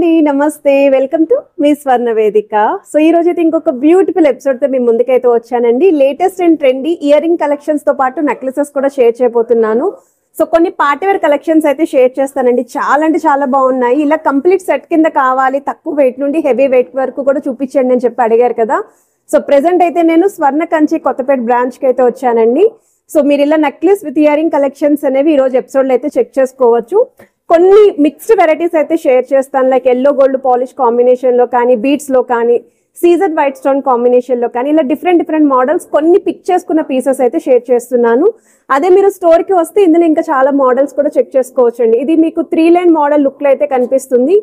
అండి నమస్తే welcome to me స్వర్ణ వేదిక. సో ఈ రోజు అయితే ఇంకొక బ్యూటిఫుల్ ఎపిసోడ్ తో మీ ముందుకైతే వచ్చానండి. Latest and trendy ear ring collections తో పాటు నెక్లెసెస్ కూడా షేర్ చేయబోతున్నాను. సో కొన్ని పార్టీ వేర్ కలెక్షన్స్ అయితే షేర్ చేస్తానండి. చాలా అంటే చాలా బాగున్నాయి. ఇలా కంప్లీట్ సెట్ కింద కావాలి, తక్కువ వెయిట్ నుండి హెవీ వెయిట్ వరకు కూడా చూపించండి అని చెప్పి అడిగారు కదా. సో ప్రెసెంట్ అయితే నేను స్వర్ణ కంచి కొత్తపేట బ్రాంచ్ కి అయితే వచ్చానండి. సో మీరు ఇలా necklace with ear ring collections అనేవి ఈ రోజు ఎపిసోడ్ లో అయితే చెక్ చేసుకోవచ్చు. కొన్ని మిక్స్డ్ వెరైటీస్ అయితే షేర్ చేస్తాను, like yellow gold polish combination లో కానీ, బీడ్స్ లో కానీ, సీజర్ వైట్ స్టోన్ కాంబినేషన్ లో కానీ, ఇలా డిఫరెంట్ మోడల్స్ కొన్ని పిక్ చేసుకున్న పీసెస్ అయితే షేర్ చేస్తున్నాను. అదే మీరు స్టోర్ కి వస్తే ఇందులో ఇంకా చాలా మోడల్స్ కూడా చెక్ చేసుకోవచ్చండి. ఇది మీకు 3 లైన్ మోడల్ లుక్ లో అయితే కనిపిస్తుంది.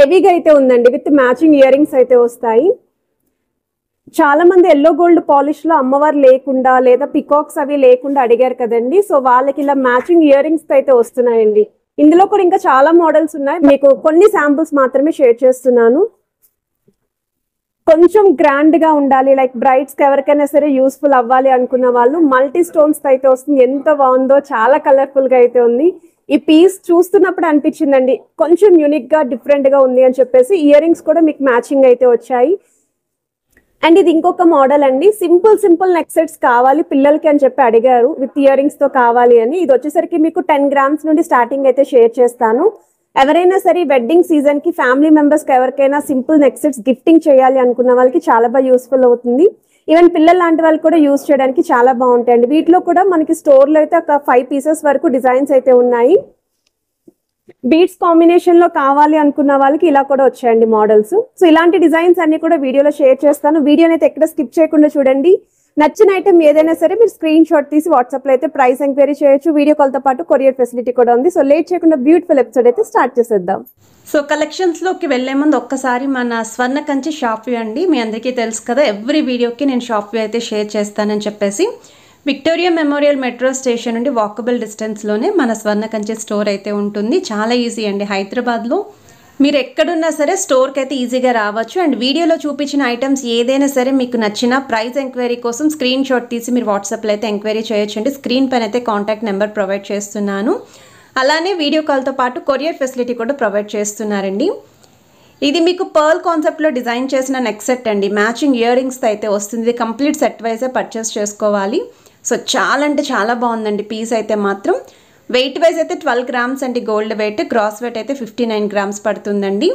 హెవీగా అయితే ఉందండి, విత్ మ్యాచింగ్ ఇయర్ రింగ్స్ అయితే వస్తాయి. చాలా మంది ఎల్లో గోల్డ్ పాలిష్ లో అమ్మవారు లేకుండా లేదా పికాక్స్ అవి లేకుండా అడిగారు కదండి. సో వాళ్ళకి ఇలా మ్యాచింగ్ ఇయర్ రింగ్స్ అయితే వస్తున్నాయండి. ఇందులో కూడా ఇంకా చాలా మోడల్స్ ఉన్నాయి, మీకు కొన్ని శాంపుల్స్ మాత్రమే షేర్ చేస్తున్నాను. కొంచెం గ్రాండ్ గా ఉండాలి, లైక్ బ్రైడ్స్ కి ఎవరికైనా సరే యూస్ఫుల్ అవ్వాలి అనుకున్న వాళ్ళు మల్టీ స్టోన్స్ అయితే వస్తుంది. ఎంత బాగుందో, చాలా కలర్ఫుల్ గా అయితే ఉంది. ఈ పీస్ చూస్తున్నప్పుడు అనిపించిందండి కొంచెం యూనిక్ గా డిఫరెంట్ గా ఉంది అని చెప్పేసి. ఇయర్ రింగ్స్ కూడా మీకు మ్యాచింగ్ అయితే వచ్చాయి. అండ్ ఇది ఇంకొక మోడల్ అండి, సింపుల్ నెక్ సెట్స్ కావాలి పిల్లలకి అని చెప్పి అడిగారు, విత్ ఇయర్ రింగ్స్ తో కావాలి అని. ఇది వచ్చేసరికి మీకు 10 గ్రామ్స్ నుండి స్టార్టింగ్ అయితే షేర్ చేస్తాను. ఎవరైనా సరే వెడ్డింగ్ సీజన్ కి ఫ్యామిలీ మెంబర్స్ కి ఎవరికైనా సింపుల్ నెక్ సెట్స్ గిఫ్టింగ్ చేయాలి అనుకున్న వాళ్ళకి చాలా బాగా యూస్ఫుల్ అవుతుంది. ఈవెన్ పిల్లలు లాంటి వాళ్ళు కూడా యూస్ చేయడానికి చాలా బాగుంటాయండి. వీటిలో కూడా మనకి స్టోర్ లో అయితే ఒక 5 పీసెస్ వరకు డిజైన్స్ అయితే ఉన్నాయి. బీడ్స్ కాంబినేషన్ లో కావాలి అనుకున్న వాళ్ళకి ఇలా కూడా వచ్చాయండి మోడల్స్. సో ఇలాంటి డిజైన్స్ అన్ని కూడా వీడియోలో షేర్ చేస్తాను. వీడియోని అయితే ఎక్కడ స్కిప్ చేయకుండా చూడండి. నచ్చిన ఐటమ్ ఏదైనా సరే మీరు స్క్రీన్ షాట్ తీసి వాట్సాప్ లో అయితే ప్రైస్ ఎంక్వైరీ చేయొచ్చు. వీడియో కాల్ తో పాటు కొరియర్ ఫెసిలిటీ కూడా ఉంది. సో లేట్ చేయకుండా బ్యూటిఫుల్ ఎపిసోడ్ అయితే స్టార్ట్ చేసేద్దాం. సో కలెక్షన్స్ లోకి వెళ్లే ముందు ఒక్కసారి మన స్వర్ణ కంచి షాప్ వ్యూ అండి. మీ అందరికీ తెలుసు కదా, ఎవ్రీ వీడియోకి నేను షాప్ వ్యూ అయితే షేర్ చేస్తానని చెప్పేసి. విక్టోరియా మెమోరియల్ మెట్రో స్టేషన్ నుండి వాకబుల్ డిస్టెన్స్లోనే మన స్వర్ణ కంచి స్టోర్ అయితే ఉంటుంది. చాలా ఈజీ అండి. హైదరాబాద్లో మీరు ఎక్కడున్నా సరే స్టోర్కి అయితే ఈజీగా రావచ్చు. అండ్ వీడియోలో చూపించిన ఐటమ్స్ ఏదైనా సరే మీకు నచ్చిన ప్రైస్ ఎంక్వైరీ కోసం స్క్రీన్ షాట్ తీసి మీరు వాట్సాప్లో అయితే ఎంక్వైరీ చేయొచ్చండి. స్క్రీన్ పైన అయితే కాంటాక్ట్ నెంబర్ ప్రొవైడ్ చేస్తున్నాను. అలానే వీడియో కాల్తో పాటు కొరియర్ ఫెసిలిటీ కూడా ప్రొవైడ్ చేస్తున్నారండి. ఇది మీకు పర్ల్ కాన్సెప్ట్లో డిజైన్ చేసిన నెక్ సెట్ అండి. మ్యాచింగ్ ఇయర్ రింగ్స్తో అయితే వస్తుంది. కంప్లీట్ సెట్ వైజే పర్చేస్ చేసుకోవాలి. సో చాలా అంటే చాలా బాగుందండి పీస్ అయితే మాత్రం. వెయిట్ వైజ్ అయితే 12 గ్రామ్స్ అండి గోల్డ్ వెయిట్, గ్రాస్ వెయిట్ అయితే 59 గ్రామ్స్ పడుతుందండి.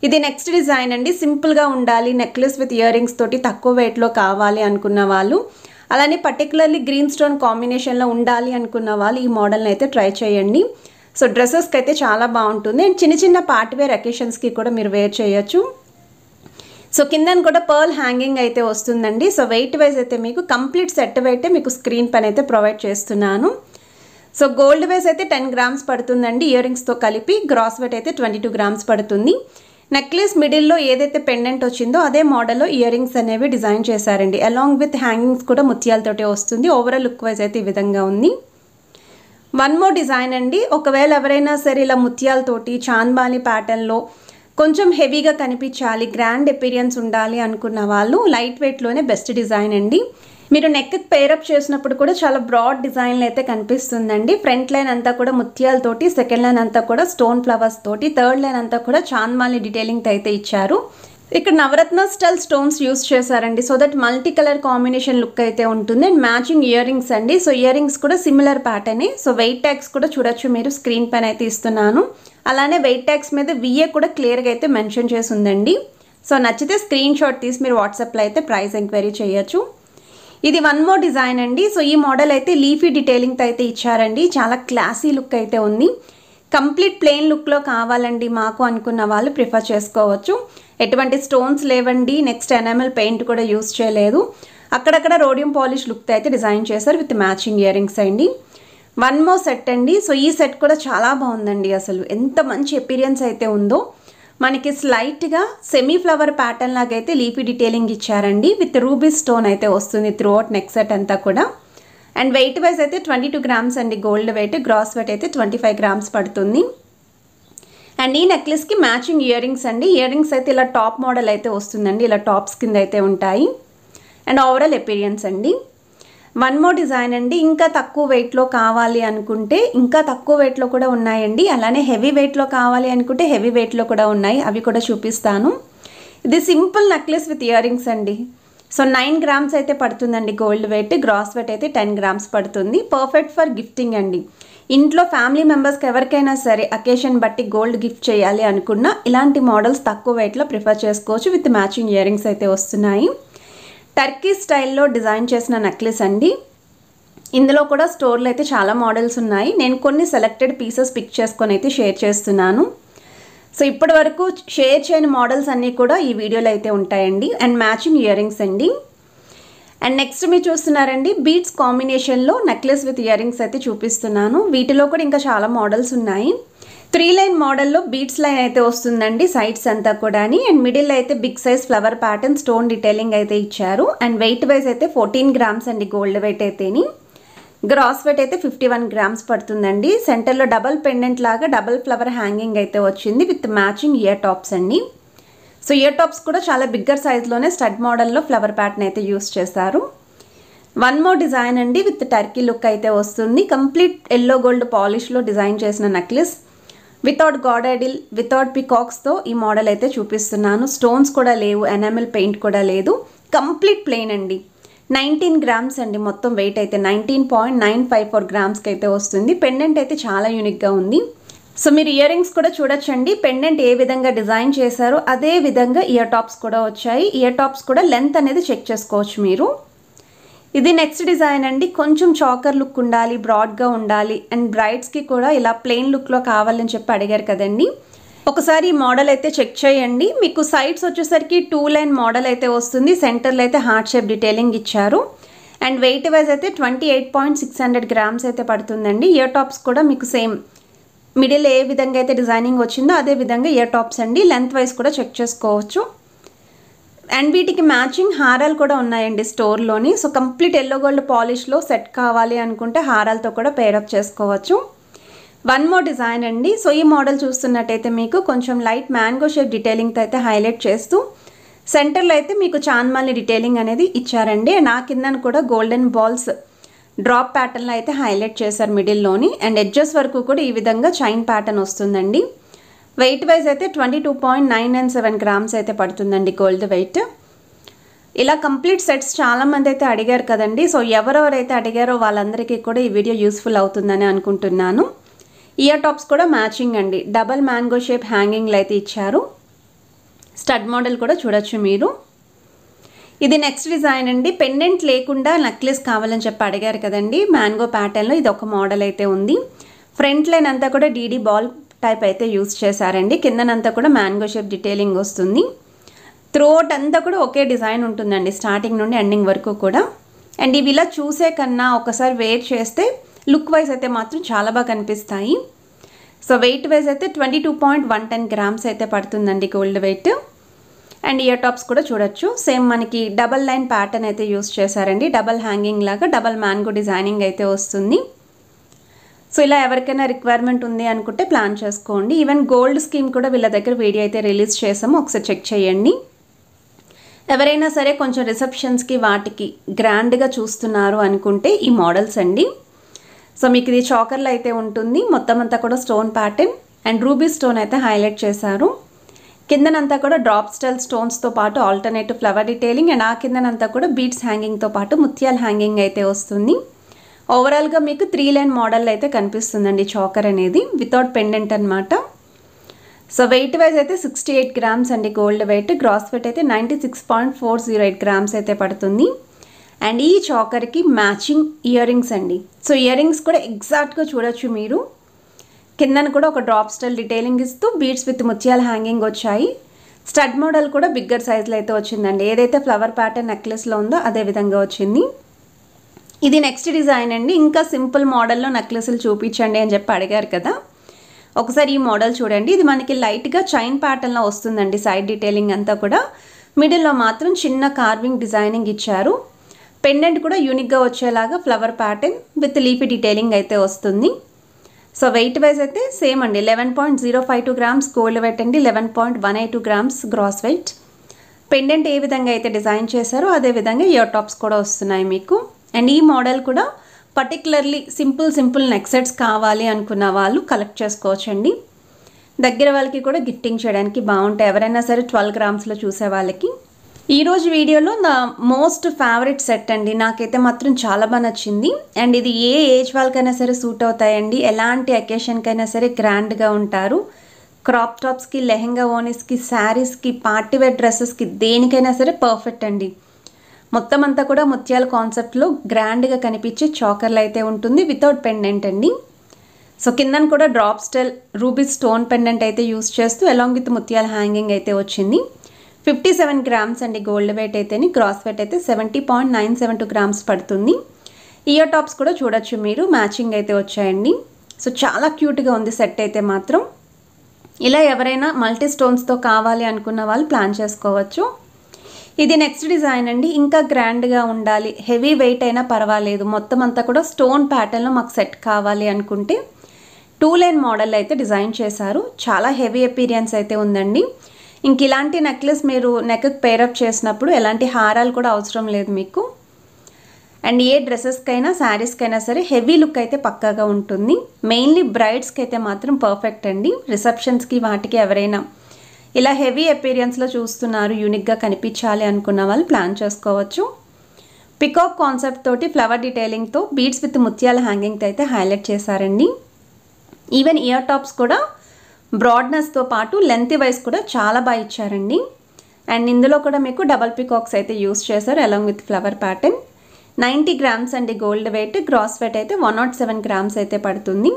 ఇది నెక్స్ట్ డిజైన్ అండి. సింపుల్గా ఉండాలి, నెక్లెస్ విత్ ఇయర్ రింగ్స్ తోటి తక్కువ వెయిట్లో కావాలి అనుకున్న వాళ్ళు, అలానే పర్టికులర్లీ గ్రీన్ స్టోన్ కాంబినేషన్లో ఉండాలి అనుకున్న వాళ్ళు ఈ మోడల్ని అయితే ట్రై చేయండి. సో డ్రెస్సెస్కి అయితే చాలా బాగుంటుంది. అండ్ చిన్న పార్టీ వేర్ అకేషన్స్కి కూడా మీరు వేర్ చేయొచ్చు. సో కిందన కూడా పర్ల్ హ్యాంగింగ్ అయితే వస్తుందండి. సో వెయిట్ వైజ్ అయితే మీకు కంప్లీట్ సెట్ వెయిట్ మీకు స్క్రీన్ పైన అయితే ప్రొవైడ్ చేస్తున్నాను. సో గోల్డ్ వైజ్ అయితే 10 గ్రామ్స్ పడుతుందండి ఇయర్ రింగ్స్తో కలిపి. గ్రాస్ వెయిట్ అయితే 22 గ్రామ్స్ పడుతుంది. నెక్లెస్ మిడిల్లో ఏదైతే పెండెంట్ వచ్చిందో అదే మోడల్లో ఇయర్ రింగ్స్ అనేవి డిజైన్ చేశారండి. అలాంగ్ విత్ హ్యాంగింగ్స్ కూడా ముత్యాలతోటే వస్తుంది. ఓవరాల్ లుక్ వైజ్ అయితే ఈ విధంగా ఉంది. వన్ మోర్ డిజైన్ అండి. ఒకవేళ ఎవరైనా సరే ఇలా ముత్యాలతోటి చాంద్బాలి ప్యాటర్న్లో కొంచెం హెవీగా కనిపించాలి, గ్రాండ్ ఎపీరియన్స్ ఉండాలి అనుకున్న వాళ్ళు లైట్ వెయిట్లోనే బెస్ట్ డిజైన్ అండి. మీరు నెక్కి పేరప్ చేసినప్పుడు కూడా చాలా బ్రాడ్ డిజైన్లు అయితే కనిపిస్తుందండి. ఫ్రంట్ లైన్ అంతా కూడా ముత్యాలతోటి, సెకండ్ లైన్ అంతా కూడా స్టోన్ ఫ్లవర్స్ తోటి, థర్డ్ లైన్ అంతా కూడా చాంద్మాలి డీటెయిలింగ్ అయితే ఇచ్చారు. ఇక్కడ నవరత్న స్టైల్ స్టోన్స్ యూస్ చేశారండి. So that multi colour combination look అయితే ఉంటుంది. అండ్ మ్యాచింగ్ ఇయర్ రింగ్స్ అండి. సో ఇయర్ రింగ్స్ కూడా సిమిలర్ ప్యాటర్నే. సో వెయిట్ ట్యాగ్స్ కూడా చూడొచ్చు మీరు, స్క్రీన్ పైన అయితే ఇస్తున్నాను. అలానే వెయిట్ ట్యాగ్స్ మీద విఏ కూడా క్లియర్గా అయితే మెన్షన్ చేసి ఉందండి. సో నచ్చితే స్క్రీన్ షాట్ తీసి మీరు వాట్సాప్లో అయితే ప్రైస్ ఎంక్వైరీ చేయొచ్చు. ఇది వన్ మోర్ డిజైన్ అండి. సో ఈ మోడల్ అయితే లీఫీ డీటెయిలింగ్తో అయితే ఇచ్చారండి. చాలా క్లాసీ లుక్ అయితే ఉంది. కంప్లీట్ ప్లెయిన్ లుక్లో కావాలండి మాకు అనుకున్న వాళ్ళు ప్రిఫర్ చేసుకోవచ్చు. ఎటువంటి స్టోన్స్ లేవండి. నెక్స్ట్ ఎనామెల్ పెయింట్ కూడా యూస్ చేయలేదు. అక్కడక్కడ రోడియం పాలిష్ లుక్తో అయితే డిజైన్ చేశారు విత్ మ్యాచింగ్ ఇయర్ రింగ్స్ అండి. వన్ మోర్ సెట్ అండి. సో ఈ సెట్ కూడా చాలా బాగుందండి. అసలు ఎంత మంచి ఎపీరియన్స్ అయితే ఉందో. మనకి స్లైట్గా సెమీ ఫ్లవర్ ప్యాటర్న్ లాగా అయితే లీఫీ డీటెయిలింగ్ ఇచ్చారండి. విత్ రూబీ స్టోన్ అయితే వస్తుంది త్రూ అవుట్ నెక్ సెట్ అంతా కూడా. అండ్ వెయిట్ వైజ్ అయితే 22 గ్రామ్స్ అండి గోల్డ్ వెయిట్, గ్రాస్ వెయిట్ అయితే 25 గ్రామ్స్ పడుతుంది. అండ్ ఈ నెక్లెస్కి మ్యాచింగ్ ఇయర్ రింగ్స్ అండి. ఇయర్ రింగ్స్ అయితే ఇలా టాప్ మోడల్ అయితే వస్తుందండి. ఇలా టాప్స్ కింద అయితే ఉంటాయి. అండ్ ఓవరాల్ ఎపీరియన్స్ అండి. వన్ మోర్ డిజైన్ అండి. ఇంకా తక్కువ వెయిట్లో కావాలి అనుకుంటే ఇంకా తక్కువ వెయిట్లో కూడా ఉన్నాయండి. అలానే హెవీ వెయిట్లో కావాలి అనుకుంటే హెవీ వెయిట్లో కూడా ఉన్నాయి, అవి కూడా చూపిస్తాను. ఇది simple necklace with ear rings అండి. సో 9 గ్రామ్స్ అయితే పడుతుందండి గోల్డ్ వెయిట్. గ్రాస్ వెయిట్ అయితే 10 గ్రామ్స్ పడుతుంది. పర్ఫెక్ట్ ఫర్ గిఫ్టింగ్ అండి. ఇంట్లో ఫ్యామిలీ మెంబర్స్కి ఎవరికైనా సరే అకేషన్ బట్టి గోల్డ్ గిఫ్ట్ చేయాలి అనుకున్నా ఇలాంటి మోడల్స్ తక్కువ వెయిట్లో ప్రిఫర్ చేసుకోవచ్చు. విత్ మ్యాచింగ్ ఇయర్ రింగ్స్ అయితే వస్తున్నాయి. టర్కీ స్టైల్లో డిజైన్ చేసిన నెక్లెస్ అండి. ఇందులో కూడా స్టోర్లో అయితే చాలా మోడల్స్ ఉన్నాయి. నేను కొన్ని సెలెక్టెడ్ పీసెస్ పిక్ చేసుకొని అయితే షేర్ చేస్తున్నాను. సో ఇప్పటి వరకు షేర్ చేయని మోడల్స్ అన్నీ కూడా ఈ వీడియోలో అయితే ఉంటాయండి. అండ్ మ్యాచింగ్ ఇయర్ రింగ్స్ అండి. అండ్ నెక్స్ట్ మీరు చూస్తున్నారండి బీడ్స్ కాంబినేషన్లో నెక్లెస్ విత్ ఇయర్ రింగ్స్ అయితే చూపిస్తున్నాను. వీటిలో కూడా ఇంకా చాలా మోడల్స్ ఉన్నాయి. 3 లైన్ మోడల్లో బీడ్స్ లైన్ అయితే వస్తుందండి సైడ్స్ అంతా కూడా. అండ్ మిడిల్ అయితే big size flower pattern stone detailing అయితే ఇచ్చారు. అండ్ వెయిట్ వైజ్ అయితే 14 గ్రామ్స్ అండి గోల్డ్ వెయిట్ అయితేని. గ్రాస్ వెయిట్ అయితే 51 గ్రామ్స్ పడుతుందండి. సెంటర్లో డబల్ పెండెంట్ లాగా డబల్ ఫ్లవర్ హ్యాంగింగ్ అయితే వచ్చింది విత్ మ్యాచింగ్ ఇయర్ టాప్స్ అండి. సో ఇయర్ టాప్స్ కూడా చాలా బిగ్గర్ సైజ్లోనే స్టడ్ మోడల్లో ఫ్లవర్ ప్యాటర్న్ అయితే యూస్ చేశారు. వన్ మోర్ డిజైన్ అండి విత్ టర్కీ లుక్ అయితే వస్తుంది. కంప్లీట్ ఎల్లో గోల్డ్ పాలిష్లో డిజైన్ చేసిన necklace without god idol without పికాక్స్తో ఈ మోడల్ అయితే చూపిస్తున్నాను. స్టోన్స్ కూడా లేవు, ఎనామిల్ పెయింట్ కూడా లేదు, కంప్లీట్ ప్లెయిన్ అండి. 19 గ్రామ్స్ అండి మొత్తం వెయిట్ అయితే. 19.954 గ్రామ్స్కి అయితే వస్తుంది. పెండెంట్ అయితే చాలా యూనిక్గా ఉంది. సో మీరు ఇయర్ రింగ్స్ కూడా చూడొచ్చండి. పెండెంట్ ఏ విధంగా డిజైన్ చేశారో అదే విధంగా ఇయర్ టాప్స్ కూడా వచ్చాయి. ఇయర్ టాప్స్ కూడా లెంత్ అనేది చెక్ చేసుకోవచ్చు మీరు. ఇది నెక్స్ట్ డిజైన్ అండి. కొంచెం చాకర్ లుక్ ఉండాలి, బ్రాడ్గా ఉండాలి అండ్ బ్రైడ్స్కి కూడా ఇలా ప్లెయిన్ లుక్లో కావాలని చెప్పి అడిగారు కదండి. ఒకసారి ఈ మోడల్ అయితే చెక్ చేయండి. మీకు సైడ్స్ వచ్చేసరికి 2 లైన్ మోడల్ అయితే వస్తుంది. సెంటర్లో అయితే హార్ట్ షేప్ డీటెయిలింగ్ ఇచ్చారు. అండ్ వెయిట్ వైజ్ అయితే 28.600 గ్రామ్స్ అయితే పడుతుందండి. ఇయర్ టాప్స్ కూడా మీకు సేమ్ మిడిల్ ఏ విధంగా అయితే డిజైనింగ్ వచ్చిందో అదే విధంగా ఇయర్ టాప్స్ అండి. లెంత్ వైజ్ కూడా చెక్ చేసుకోవచ్చు. అండ్ వీటికి మ్యాచింగ్ హారాలు కూడా ఉన్నాయండి స్టోర్లోని. సో కంప్లీట్ ఎల్లో గోల్డ్ పాలిష్లో సెట్ కావాలి అనుకుంటే హారాలతో కూడా పేరప్ చేసుకోవచ్చు. వన్ మోర్ డిజైన్ అండి. సో ఈ మోడల్ చూస్తున్నట్టయితే మీకు కొంచెం లైట్ మ్యాంగో షేప్ డీటెయిలింగ్తో అయితే హైలైట్ చేస్తూ సెంటర్లో అయితే మీకు చాన్మాలి డీటెయిలింగ్ అనేది ఇచ్చారండి. నా కిందను కూడా గోల్డెన్ బాల్స్ డ్రాప్ ప్యాటర్న్లో అయితే హైలైట్ చేశారు మిడిల్లోని. అండ్ ఎడ్జెస్ వరకు కూడా ఈ విధంగా చైన్ ప్యాటర్న్ వస్తుందండి. వెయిట్ వైజ్ అయితే 22.997 గ్రామ్స్ అయితే పడుతుందండి గోల్డ్ వెయిట్. ఇలా కంప్లీట్ సెట్స్ చాలామంది అయితే అడిగారు కదండి. సో ఎవరెవరైతే అడిగారో వాళ్ళందరికీ కూడా ఈ వీడియో యూస్ఫుల్ అవుతుందని అనుకుంటున్నాను. ఇయర్ టాప్స్ కూడా మ్యాచింగ్ అండి. డబల్ మ్యాంగో షేప్ హ్యాంగింగ్లు అయితే ఇచ్చారు. స్టడ్ మోడల్ కూడా చూడొచ్చు మీరు. ఇది నెక్స్ట్ డిజైన్ అండి. పెండెంట్ లేకుండా నెక్లెస్ కావాలని చెప్పి అడిగారు కదండి. మ్యాంగో ప్యాటర్న్లో ఇది ఒక మోడల్ అయితే ఉంది. ఫ్రంట్ లైన్ అంతా కూడా డీడీ బాల్ టైప్ అయితే యూస్ చేశారండి. కిందనంతా కూడా మ్యాంగో షేప్ డీటెయిలింగ్ వస్తుంది. త్రోట్ అంతా కూడా ఒకే డిజైన్ ఉంటుందండి స్టార్టింగ్ నుండి ఎండింగ్ వరకు కూడా. అండ్ ఇవి ఇలా చూసే కన్నా ఒకసారి వేర్ చేస్తే లుక్ వైజ్ అయితే మాత్రం చాలా బాగా కనిపిస్తాయి. సో వెయిట్ వైజ్ అయితే 22.110 గ్రామ్స్ అయితే పడుతుందండి gold weight. And year tops కూడా చూడొచ్చు. సేమ్ మనకి డబల్ లైన్ ప్యాటర్న్ అయితే యూస్ చేశారండి. డబల్ హ్యాంగింగ్ లాగా డబల్ మ్యాంగో డిజైనింగ్ అయితే వస్తుంది. సో ఇలా ఎవరికైనా రిక్వైర్మెంట్ ఉంది అనుకుంటే ప్లాన్ చేసుకోండి. ఈవెన్ గోల్డ్ స్కీమ్ కూడా వీళ్ళ దగ్గర వీడియో అయితే రిలీజ్ చేసాము, ఒకసారి చెక్ చేయండి. ఎవరైనా సరే కొంచెం రిసెప్షన్స్కి వాటికి గ్రాండ్గా చూస్తున్నారు అనుకుంటే ఈ మోడల్స్ అండి. సో మీకు ఇది చాకర్లో అయితే ఉంటుంది. మొత్తం అంతా కూడా stone pattern and ruby stone అయితే హైలైట్ చేశారు. కిందనంతా కూడా డ్రాప్ స్టైల్ స్టోన్స్తో పాటు ఆల్టర్నేటివ్ ఫ్లవర్ డీటెయిలింగ్ అండ్ ఆ కిందనంతా కూడా బీడ్స్ హ్యాంగింగ్తో పాటు ముత్యాల హ్యాంగింగ్ అయితే వస్తుంది. ఓవరాల్గా మీకు 3 లైన్ మోడల్ అయితే కనిపిస్తుందండి చాకర్ అనేది వితౌట్ పెండెంట్ అనమాట. సో వెయిట్ వైజ్ అయితే 68 గ్రామ్స్ అండి గోల్డ్ వెయిట్. గ్రాస్ వెయిట్ అయితే 96.408 గ్రామ్స్ అయితే పడుతుంది. అండ్ ఈ చాకర్కి మ్యాచింగ్ ఇయర్ రింగ్స్ అండి. సో ఇయర్ రింగ్స్ కూడా ఎగ్జాక్ట్గా చూడొచ్చు మీరు. కిందన కూడా ఒక డ్రాప్ స్టైల్ డీటెయిలింగ్ ఇస్తూ బీడ్స్ విత్ ముత్యాల హ్యాంగింగ్ వచ్చాయి. స్టడ్ మోడల్ కూడా బిగ్గర్ సైజ్లో అయితే వచ్చిందండి. ఏదైతే ఫ్లవర్ ప్యాటర్న్ నెక్లెస్లో ఉందో అదే విధంగా వచ్చింది. ఇది నెక్స్ట్ డిజైన్ అండి. ఇంకా సింపుల్ మోడల్లో నెక్లెస్లు చూపించండి అని చెప్పి అడిగారు కదా. ఒకసారి ఈ మోడల్ చూడండి. ఇది మనకి లైట్గా చైన్ ప్యాటర్న్లో వస్తుందండి. సైడ్ డీటెయిలింగ్ అంతా కూడా మిడిల్లో మాత్రం చిన్న కార్వింగ్ డిజైనింగ్ ఇచ్చారు. పెండెంట్ కూడా యూనిక్గా వచ్చేలాగా flower pattern with leafy detailing అయితే వస్తుంది. సో వెయిట్ వైజ్ అయితే సేమ్ అండి. 11.052 గ్రామ్స్ గోల్డ్ వెయిట్ అండి. 11.182 గ్రామ్స్ గ్రాస్ వెయిట్. పెండెంట్ ఏ విధంగా అయితే డిజైన్ చేశారో అదే విధంగా ఇయర్ టాప్స్ కూడా వస్తున్నాయి మీకు. అండ్ ఈ మోడల్ కూడా పర్టికులర్లీ సింపుల్ నెక్ సెట్స్ కావాలి అనుకున్న వాళ్ళు కలెక్ట్ చేసుకోవచ్చండి. దగ్గర వాళ్ళకి కూడా గిఫ్టింగ్ చేయడానికి బాగుంటాయి, ఎవరైనా సరే 12 గ్రామ్స్లో చూసే వాళ్ళకి. ఈరోజు వీడియోలో నా మోస్ట్ ఫేవరెట్ సెట్ అండి, నాకైతే మాత్రం చాలా బాగా నచ్చింది. అండ్ ఇది ఏ ఏజ్ వాళ్ళకైనా సరే సూట్ అవుతాయండి, ఎలాంటి అకేషన్కైనా సరే గ్రాండ్గా ఉంటారు. క్రాప్ టాప్స్కి, లెహెంగా ఓనీస్కి, శారీస్కి, పార్టీవేర్ డ్రెస్సెస్కి దేనికైనా సరే పర్ఫెక్ట్ అండి. మొత్తం అంతా కూడా ముత్యాల కాన్సెప్ట్లో గ్రాండ్గా కనిపించే చాకర్లు అయితే ఉంటుంది, వితౌట్ పెండెంట్ అండి. సో కిందన కూడా drop style ruby stone pendant అయితే యూస్ చేస్తూ అలాంగ్ విత్ ముత్యాల హ్యాంగింగ్ అయితే వచ్చింది. 57 గ్రామ్స్ అండి గోల్డ్ వెయిట్ అయితేని, గ్రాస్ వెయిట్ అయితే 70.972 గ్రామ్స్ పడుతుంది. ఇయర్ టాప్స్ కూడా చూడొచ్చు మీరు, మ్యాచింగ్ అయితే వచ్చాయండి. సో చాలా క్యూట్గా ఉంది సెట్ అయితే మాత్రం. ఇలా ఎవరైనా మల్టీ స్టోన్స్తో కావాలి అనుకున్న వాళ్ళు ప్లాన్ చేసుకోవచ్చు. ఇది నెక్స్ట్ డిజైన్ అండి, ఇంకా గ్రాండ్గా ఉండాలి, హెవీ వెయిట్ అయినా పర్వాలేదు, మొత్తం అంతా కూడా స్టోన్ ప్యాటర్న్లో మాకు సెట్ కావాలి అనుకుంటే 2 లైన్ మోడల్ అయితే డిజైన్ చేశారు. చాలా హెవీ అపీరియన్స్ అయితే ఉందండి. ఇంక ఇలాంటి నెక్లెస్ మీరు నెక్కి పేరప్ చేసినప్పుడు ఎలాంటి హారాలు కూడా అవసరం లేదు మీకు. అండ్ ఏ డ్రెస్సెస్కైనా శారీస్కైనా సరే హెవీ లుక్ అయితే పక్కాగా ఉంటుంది. మెయిన్లీ బ్రైడ్స్కి అయితే మాత్రం పర్ఫెక్ట్ అండి. రిసెప్షన్స్కి వాటికి ఎవరైనా ఇలా హెవీ అపీరియన్స్లో చూస్తున్నారు, యూనిక్గా కనిపించాలి అనుకున్న వాళ్ళు ప్లాన్ చేసుకోవచ్చు. పికాక్ కాన్సెప్ట్ తోటి ఫ్లవర్ డీటెయిలింగ్తో బీడ్స్ విత్ ముత్యాల హ్యాంగింగ్తో అయితే హైలైట్ చేశారండి. ఈవెన్ ఇయర్ టాప్స్ కూడా బ్రాడ్నెస్తో పాటు లెంత్ వైజ్ కూడా చాలా బాగా ఇచ్చారండి. అండ్ ఇందులో కూడా మీకు డబల్ పికాక్స్ అయితే యూస్ చేశారు along with flower pattern. 90 grams అండి గోల్డ్ వెయిట్, గ్రాస్ వెయిట్ అయితే 107 గ్రామ్స్ అయితే పడుతుంది.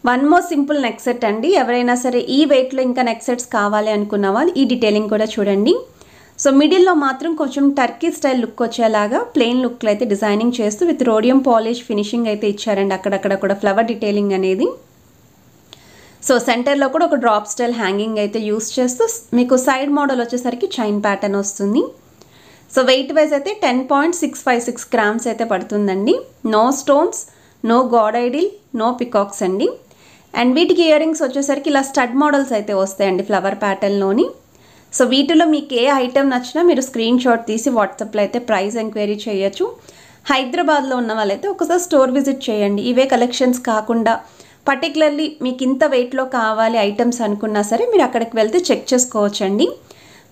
One more simple neck set అండి, ఎవరైనా సరే ఈ వెయిట్లో ఇంకా నెక్ సెట్స్ కావాలి అనుకున్న వాళ్ళు ఈ డీటెయిలింగ్ కూడా చూడండి. సో మిడిల్లో మాత్రం కొంచెం టర్కీ స్టైల్ లుక్ వచ్చేలాగా ప్లెయిన్ లుక్లో అయితే డిజైనింగ్ చేస్తూ విత్ రోడియం పాలిష్ ఫినిషింగ్ అయితే ఇచ్చారండి. అక్కడక్కడ కూడా ఫ్లవర్ డీటెయిలింగ్ అనేది. సో సెంటర్లో కూడా ఒక డ్రాప్ స్టైల్ హ్యాంగింగ్ అయితే యూస్ చేస్తూ మీకు సైడ్ మోడల్ వచ్చేసరికి చైన్ ప్యాటర్న్ వస్తుంది. సో వెయిట్ వైజ్ అయితే 10.656 గ్రామ్స్ అయితే పడుతుందండి. No stones, no god idol, no peacocks అండి. అండ్ వీటికి ఇయర్ రింగ్స్ వచ్చేసరికి ఇలా స్టడ్ మోడల్స్ అయితే వస్తాయండి ఫ్లవర్ ప్యాటర్న్లోని. సో వీటిలో మీకు ఏ ఐటెం నచ్చినా మీరు స్క్రీన్ షాట్ తీసి వాట్సాప్లో అయితే ప్రైస్ ఎంక్వైరీ చేయొచ్చు. హైదరాబాద్లో ఉన్న వాళ్ళైతే ఒకసారి స్టోర్ విజిట్ చేయండి. ఇవే కలెక్షన్స్ కాకుండా పర్టికులర్లీ మీకు ఇంత వెయిట్లో కావాలి ఐటమ్స్ అనుకున్నా సరే మీరు అక్కడికి వెళ్తే చెక్ చేసుకోవచ్చండి.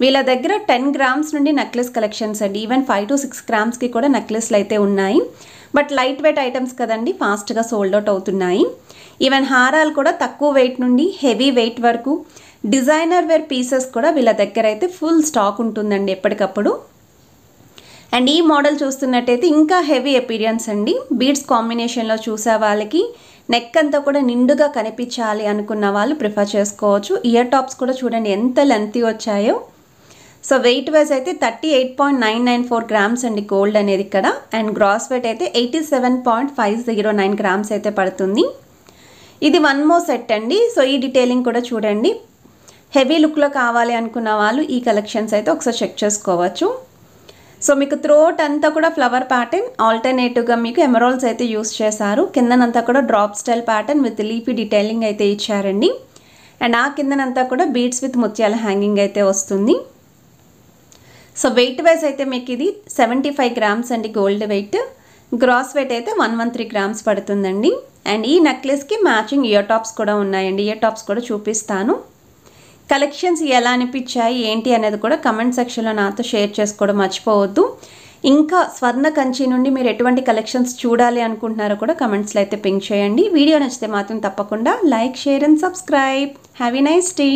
వీళ్ళ దగ్గర 10 గ్రామ్స్ నుండి నెక్లెస్ కలెక్షన్స్ అండి, ఈవెన్ 5 to 6 గ్రామ్స్కి కూడా నెక్లెస్లు అయితే ఉన్నాయి. బట్ లైట్ వెయిట్ ఐటమ్స్ కదండి, ఫాస్ట్గా సోల్డ్ అవుట్ అవుతున్నాయి. ఈవెన్ హారాలు కూడా తక్కువ వెయిట్ నుండి హెవీ వెయిట్ వరకు డిజైనర్ వేర్ పీసెస్ కూడా వీళ్ళ దగ్గర అయితే ఫుల్ స్టాక్ ఉంటుందండి ఎప్పటికప్పుడు. అండ్ ఈ మోడల్ చూస్తున్నట్టయితే ఇంకా హెవీ అపీరియన్స్ అండి. బీడ్స్ కాంబినేషన్లో చూసే వాళ్ళకి నెక్ అంతా కూడా నిండుగా కనిపించాలి అనుకున్న వాళ్ళు ప్రిఫర్ చేసుకోవచ్చు. ఇయర్ టాప్స్ కూడా చూడండి ఎంత లెంతీ వచ్చాయో. సో వెయిట్ వైజ్ అయితే 38.994 గ్రామ్స్ అండి గోల్డ్ అనేది ఇక్కడ. అండ్ గ్రాస్ వెయిట్ అయితే 87.509 గ్రామ్స్ అయితే పడుతుంది. ఇది వన్ మోర్ సెట్ అండి. సో ఈ డీటెయిలింగ్ కూడా చూడండి, హెవీ లుక్లో కావాలి అనుకున్న వాళ్ళు ఈ కలెక్షన్స్ అయితే ఒకసారి చెక్ చేసుకోవచ్చు. సో మీకు త్రోట్ అంతా కూడా ఫ్లవర్ ప్యాటర్న్, ఆల్టర్నేటివ్గా మీకు ఎమరాల్డ్స్ అయితే యూస్ చేశారు. కిందనంతా కూడా drop style pattern with leafy detailing అయితే ఇచ్చారండి. అండ్ ఆ కిందనంతా కూడా బీడ్స్ విత్ ముత్యాల హ్యాంగింగ్ అయితే వస్తుంది. సో వెయిట్ వైజ్ అయితే మీకు ఇది 75 గ్రామ్స్ అండి గోల్డ్ వెయిట్, గ్రాస్ వెయిట్ అయితే 113 గ్రామ్స్ పడుతుందండి. అండ్ ఈ నెక్లెస్కి మ్యాచింగ్ ఇయర్ టాప్స్ కూడా ఉన్నాయండి, ఇయర్ టాప్స్ కూడా చూపిస్తాను. కలెక్షన్స్ ఎలా అనిపించాయి ఏంటి అనేది కూడా కమెంట్ సెక్షన్లో నాతో షేర్ చేసుకోవడం మర్చిపోవద్దు. ఇంకా స్వర్ణ కంచి నుండి మీరు ఎటువంటి కలెక్షన్స్ చూడాలి అనుకుంటున్నారో కూడా కమెంట్స్లో అయితే పింక్ చేయండి. వీడియో నచ్చితే మాత్రం తప్పకుండా like, share and subscribe. Have a nice day.